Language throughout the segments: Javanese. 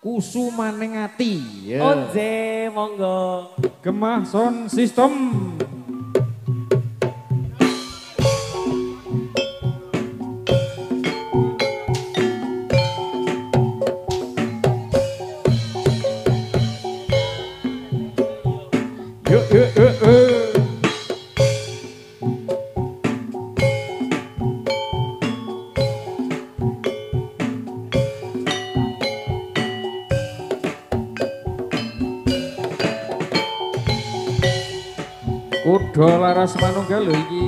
Kusumaning ati. Onje monggo. Gemah sound system. Kuda laras manunggal lho iki.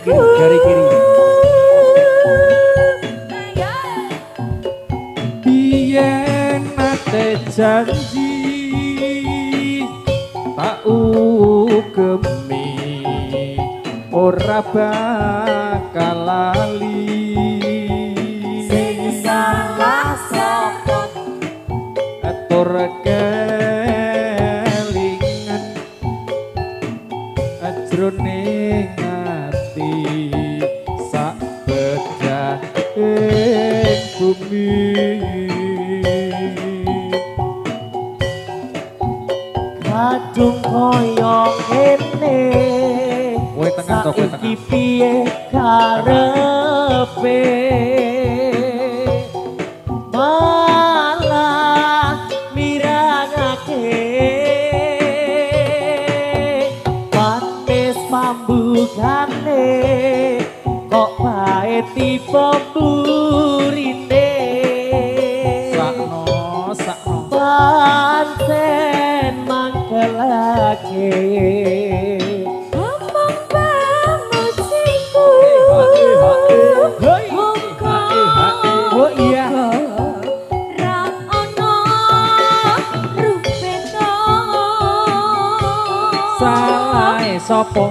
Jari kiri. Biyen nate janji tak ugemi ora bakal lali. Sing salah sapa atur kelingan ajroning sak bedah bumi kadung koyo ngene saiki piye karepe malah mirangake panis pambugane kok bae tipe burine sakno pancen mangkelake omong pamujiku oh iya ra ono rupeta salah sapa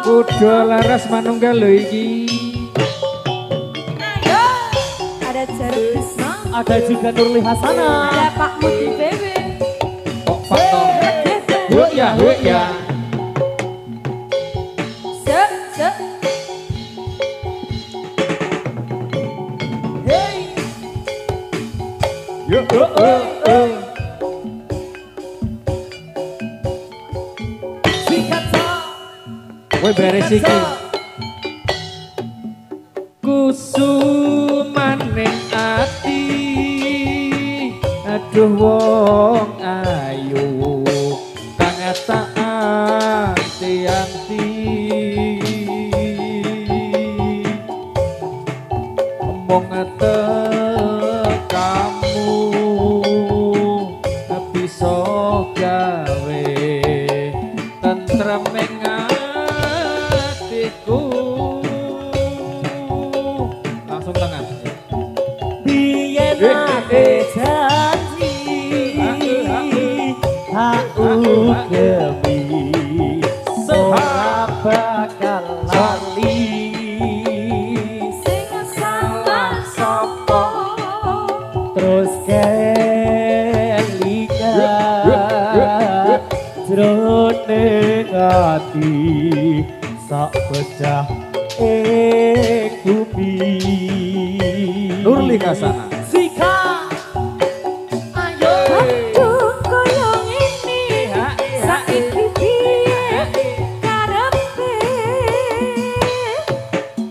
Kuda laras manunggal lho iki. Ayo, ada Jari Bisma, ada juga Nurli Hasana, ada Pak Mudi BB. Kok Pak Tom? Ya. Se. hey, Yuk. Kowe beres iki. Kusumaning ati aduh wong ayu kang tak anti-anti omong kamu bisa gawe tentrem langsung tangan biyen ate janji aku gemi ora bakal lali Sing salah sapa terus kelingan jroning ati sak pecah bumi Nurli Hasana Sika ayo kadung koyo ngene saiki piye karepe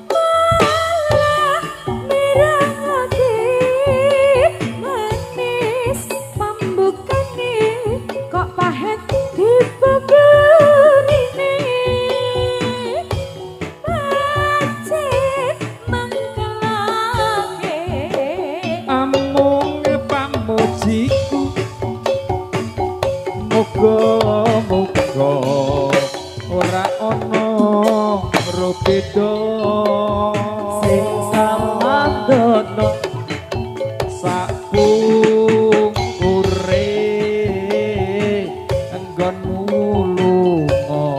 malah mirangake manis pambukane kok pahet dibaburine pancen mangkelake sakungkure enggonmu lunga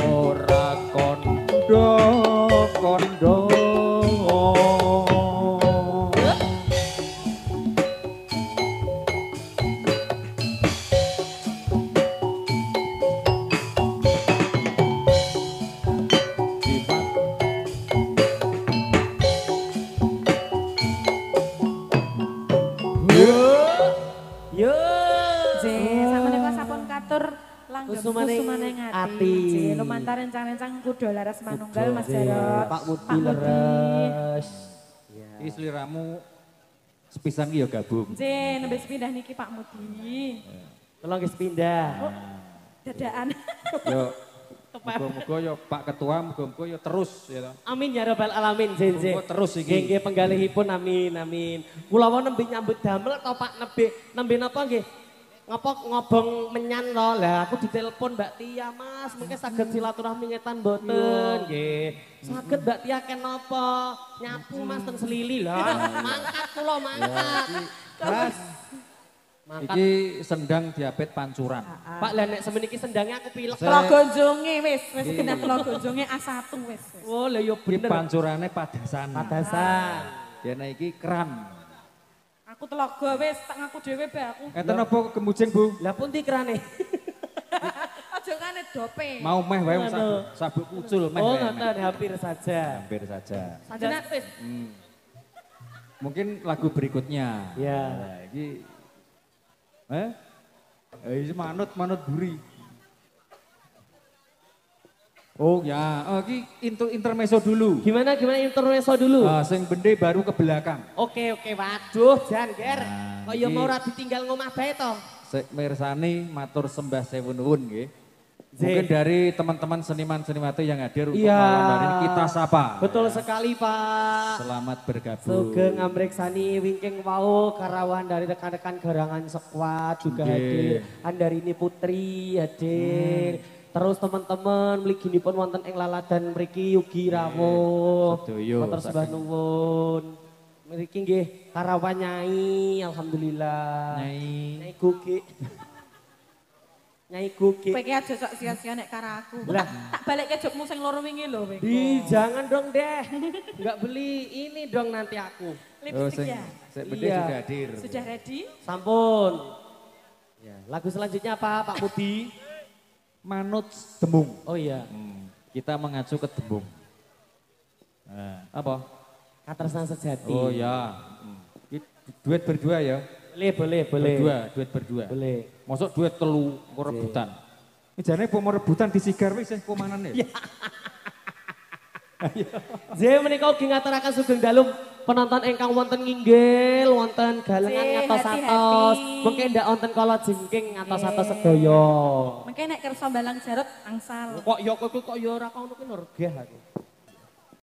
ora kondo-kondo. Yo. J, sakmenika sampun katur langgeng Kusumaning kusumaning ati. ati. J, lumantar rencang-rencang kudu laras manunggal Mas Jarot. Pak Mudi leres. Iki sliramu sepisan ki ya gabung. J, nembe pindah niki Pak Mudi. Tolong guys pindah. Dadaan. Yo muga-muga ya Pak Ketua muga-muga ya terus ya toh. Amin ya rabbal alamin Jenje. Muga terus iki. Nggih penggalihipun amin amin. Kula wau nembe nyambut damel to Pak nembe napa nggih? Ngobong menyan to. Lah aku ditelepon Mbak Tia Mas, mungkin saged silaturahmi ngetan mboten nggih. Saged Mbak Tia ken napa? Nyapu Mas ten selili lah. Mangkat kula mangkat. Mas, Mangkat. iki sendang diabet pancuran. Pak lah nek semeniki sendangnya aku pilek. Telagonjonge wis kena telagonjonge A1 wis. Oh lah yo Iki bener. pancurane padasan. Padasan. Dene iki keran. Aku telaga wis tak ngaku dhewe bae aku. Enten apa kemujing, Bu? Lah pun kerane. Aja kane dope. Mau meh wae Ngono. sabuk kucul meh. Oh wae, meh. nonton hampir saja. Hampir saja. Sajenat wis. Mungkin lagu berikutnya. Ya. Nah, iki ini manut buri. Oh ya, iki intermezzo dulu. Gimana intermezzo dulu? Sing bende baru ke belakang. Oke, waduh Jan Ger. Nah, Kaya iki- mau ora ditinggal ngomah bae to. Sik mirsani matur sembah sewu nuwun nggih. Zek. Mungkin dari teman-teman seniman-senimati yang hadir untuk Iya. malam hari ini kita sapa. Betul sekali Pak. Selamat bergabung. Sugeng amreksani wingking wau karawan dari rekan-rekan Garangan Sekwat juga Nggih. hadir. Andarini Putri hadir. Terus teman-teman mliginipun wonten ing laladan mriki Yugi Rawo. Sedaya Matur sembah saking- nuwun. Mriki nggih karawan Nyai alhamdulillah. Nyai. Gugi. Nyai Gugi. Kowe iki aja sok sia-sia nek karo aku. Lah. Tak balikke jokmu sing loro wingi lho kowe. Jangan dong deh. Enggak beli ini dong nanti aku. Lipstick ya. Sik bende Iya. juga hadir. Sudah ready? Sampun. Ya, lagu selanjutnya apa Pak Budi? Manut Demung. Oh iya. Kita mengacu ke Demung. Nah, apa? Katresnan sejati. Oh ya. Ini duet berdua ya. Boleh. Duet berdua. Boleh. Masuk duet telu kok rebutan. Ini jane mau rebutan di sigar wis komanan ya. Zee menika ugi ngaturaken sugeng dalem penonton ingkang wonten nginggil, wonten galengan Zee, ngatos-atos. hati-hati. Mungkin ndak wonten kala jengking ngatos-atos sedaya. Mengke nek kersa balang jarot angsal. Kok ya kok ya ora kono ki nergeh aku.